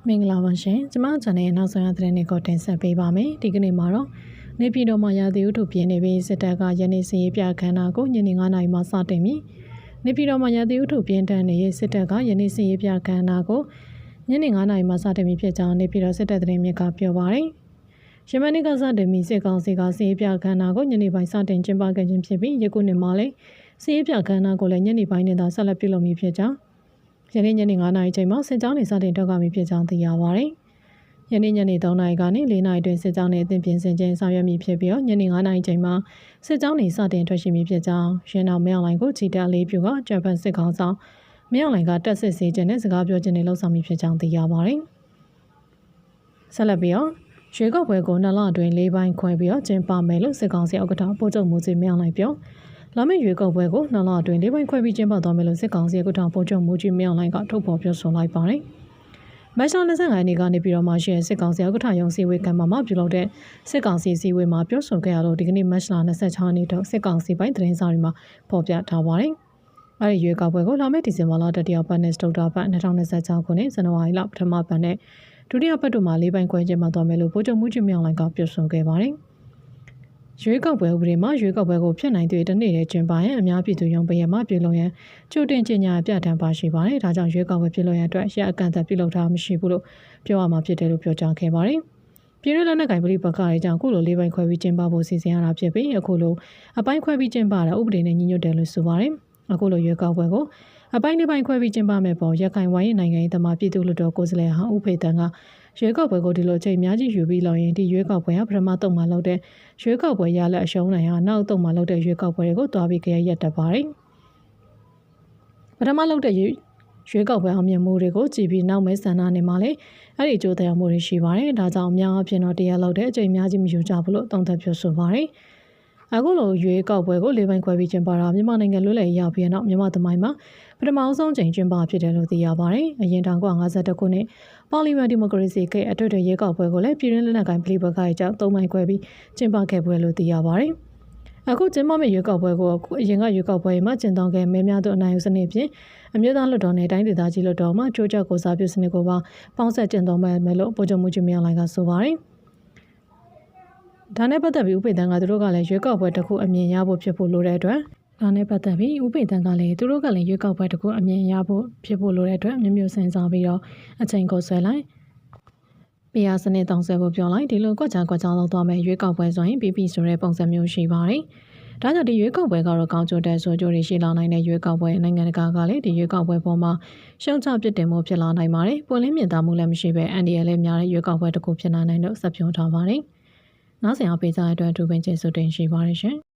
မင်္ဂလာပါရှင်ကျမချန်နယ်နောက်ဆုံးရသတင်းတွေကိုတင်ဆက်ပေးပါမယ်ဒီကနေ့မှာတော့နေပြည်တော်မှာရာသီဥတုပြင်းနေပြီးစစ်တပ်ကယနေ့စီရေးပြခန်းနာကိုညနေ9:00နာရီမှစတင်ပြီးနေပြည်တော်မှာရာသီဥတုပြင်းထန်နေတဲ့စစ်တပ်ကယနေ့စီရေးပြခန်းနာကိုညနေ9:00နာရီမှစတင်ပြီးဖြစ်ကြောင်းနေပြည်တော်စစ်တပ်သတင်းမြစ်ကပြောပါတယ်ယမန်နေ့ကစတင်ပြီးစစ်ကောင်စီကစီရေးပြခန်းနာကိုညနေပိုင်းစတင်ကျင်းပခဲ့ခြင်းဖြစ်ပြီးယခုနှစ်မှာလည်းစီရေးပြခန်းနာကိုလည်းညနေပိုင်းနဲ့သာဆက်လက်ပြုလုပ်မည်ဖြစ်ကြောင်းယနေ့ညနေ9:00နာရီချိန်မှာစစ်ကြောင်းတွေစတင်ထွက်ခွာပြီးဖြစ်ကြောင်းသိရပါတယ်။ယနေ့ညနေ3:00နာရီကနေ4:00နာရီတွင်စစ်ကြောင်းတွေအသင့်ပြင်ဆင်ခြင်းဆောင်ရွက်မည်ဖြစ်ပြီးညနေ9:00နာရီချိန်မှာစစ်ကြောင်းတွေစတင်ထွက်ရှိမည်ဖြစ်ကြောင်းရင်းနောက်မြောက်လိုင်းကိုချီတက်လေးပြူကဂျပန်စစ်ကောင်ဆောင်မြောက်လိုင်းကတက်စစ်စေခြင်းနဲ့စကားပြောခြင်းတွေလှုပ်ဆောင်မည်ဖြစ်ကြောင်းသိရပါတယ်။ဆက်လက်ပြီးရွေးကောက်ပွဲကို2လအတွင်း4ပိုင်းခွဲပြီးကျင်းပမယ်လို့စစ်ကောင်စီဥက္ကဋ္ဌပို့ချုပ်မှုကြီးမြောက်လိုင်းပြောလာမယ့်ရွေးကောက်ပွဲကို2လအတွင်း4ပိုင်းခွဲပြီးကျင်းပသွားမယ်လို့စစ်ကောင်စီဥက္ကဋ္ဌပို့ချုပ်မှုကြီးမြောက်လိုင်းကထုတ်ဖော်ပြောဆိုလိုက်ပါတယ်။မတ်လ25ရက်နေ့ကနေပြည်တော်မှာရှိတဲ့စစ်ကောင်စီဥက္ကဋ္ဌရုံးစည်းဝေးကံမှာပြုလုပ်တဲ့စစ်ကောင်စီစည်းဝေးမှာပြောဆိုခဲ့ရလို့ဒီကနေ့မတ်လ26ရက်နေ့ထုတ်စစ်ကောင်စီပိုင်းသတင်းစာတွေမှာဖော်ပြထားပါတယ်။အဲဒီရွေးကောက်ပွဲကိုလာမယ့်ဒီဇင်ဘာလတတိယပတ်နဲ့စတုတ္ထပတ်2026ခုနှစ်ဇန်နဝါရီလပထမပတ်နဲ့ဒုတိယပတ်တို့မှာ4ပိုင်းခွဲကျင်းပသွားမယ်လို့ပို့ချုပ်မှုကြီးမြောက်လိုင်းကပြောဆိုခဲ့ပါတယ်။ရွေးကောက်ပွဲဥပဒေမှာရွေးကောက်ပွဲကိုဖျက်နိုင်တဲ့တနေ့တည်းကျင်းပရင်အများပြည်သူရုံးပရမပြုလုပ်ရန်ကြိုတင်ကြေညာပြဋ္ဌာန်းပါရှိပါတယ်။ဒါကြောင့်ရွေးကောက်ပွဲပြုလုပ်ရန်အတွက်ရက်အကန့်အသတ်ပြုလုပ်ထားမရှိဘူးလို့ပြောရမှာဖြစ်တယ်လို့ပြောကြားခဲ့ပါတယ်။ပြည်တွင်းလက်နက်ကိုင်ပဋိပက္ခတွေကြောင့်အခုလို4ပိုင်းခွဲပြီးကျင်းပဖို့စီစဉ်ရတာဖြစ်ပြီးအခုလိုအပိုင်းခွဲပြီးကျင်းပတာဥပဒေနဲ့ညီညွတ်တယ်လို့ဆိုပါတယ်။အခုလိုရွေးကောက်ပွဲကိုအပိုင်း2ပိုင်းခွဲပြီးကျင်းပမဲ့ပုံရခိုင်ဝိုင်းနိုင်ငံရေးသမားပြည်သူ့လူတော်ကိုယ်စားလှယ်ဟောင်းဦးဖေတန်းကရွေးကောက်ပွဲကိုဒီလိုအချိန်အများကြီးယူပြီးလောက်ရင်ဒီရွေးကောက်ပွဲဟာပထမတုံးမှာလောက်တဲ့ရွေးကောက်ပွဲရလက်အရှုံးနိုင်ဟာနောက်တုံးမှာလောက်တဲ့ရွေးကောက်ပွဲတွေကိုတွားပြီးကြရရက်တက်ပါတယ်။ပထမလောက်တဲ့ရွေးကောက်ပွဲအောင်မြင်မှုတွေကိုကြည်ပြီးနောက်မဲဆန္ဒနေမှာလေအဲ့ဒီအကျိုးတရားမှုတွေရှိပါတယ်။ဒါကြောင့်အများအပြားတော့တရားလောက်တဲ့အချိန်အများကြီးမယူကြဘူးလို့သုံးသပ်ပြောဆိုပါတယ်။အခုလိုရွေးကောက်ပွဲကို4ပိုင်းခွဲပြီးကျင်းပတာမြန်မာနိုင်ငံလွတ်လပ်ရေးရောက်ပြီးနောက်မြန်မာသမိုင်းမှာပထမဆုံးချိန်ကျင်းပဖြစ်တယ်လို့သိရပါတယ်။အရင်1952ခုနှစ်ပါလီမန်ဒီမိုကရေစီခေတ်အတွက်ရွေးကောက်ပွဲကိုလည်းပြည်တွင်းလက်နက်ကိုင်ပဋိပက္ခတွေကြောင့်3ပိုင်းခွဲပြီးကျင်းပခဲ့ပွဲလို့သိရပါတယ်။အခုကျင်းပမယ့်ရွေးကောက်ပွဲကိုအရင်ကရွေးကောက်ပွဲမှာကျင်းပခဲ့မဲများသောအနိုင်ယူစနစ်ဖြင့်အမျိုးသားလွှတ်တော်နဲ့တိုင်းဒေသကြီးလွှတ်တော်မှာကြိုးကြောက်ကိုစားပြုစနစ်ကိုပါပေါင်းဆက်ကျင်းပမယ်လို့ပို့ချုပ်မှုကြီးမြောက်လိုင်းကဆိုပါတယ်။ဒါနဲ့ပတ်သက်ပြီးဥပေတန်းကသူတို့ကလည်းရွေးကောက်ပွဲတစ်ခုအမြင်ရဖို့ဖြစ်ဖို့လိုတဲ့အတွက်ဒါနဲ့ပတ်သက်ပြီးဥပေတန်းကလည်းသူတို့ကလည်းရွေးကောက်ပွဲတစ်ခုအမြင်ရဖို့ဖြစ်ဖို့လိုတဲ့အတွက်မျိုးမျိုးစဉ်းစားပြီးတော့အချိန်ကိုဆွဲလိုက်ပြာစနစ်တောင်းဆွဲဖို့ပြောလိုက်ဒီလိုကွက်ချာလောက်သွားမယ်ရွေးကောက်ပွဲဆိုရင်ပြီးဆိုတဲ့ပုံစံမျိုးရှိပါတယ်။ဒါကြောင့်ဒီရွေးကောက်ပွဲကတော့ကောင်းကျိုးတဲ့ဆိုကြိုးတွေရှိလာနိုင်တဲ့ရွေးကောက်ပွဲနိုင်ငံတကာကလည်းဒီရွေးကောက်ပွဲပေါ်မှာရှုံချပြစ်တင်မှုဖြစ်လာနိုင်ပါတယ်။ပွင့်လင်းမြင်သာမှုလည်းမရှိဘဲအန်ဒီရလည်းများတဲ့ရွေးကောက်ပွဲတစ်ခုဖြစ်နိုင်လို့ဆက်ပြောထားပါတယ်။နောက်ဆက်အောင်ပေးကြတဲ့အတွက်အထူးပင်ကျေးဇူးတင်ရှိပါတယ်ရှင်။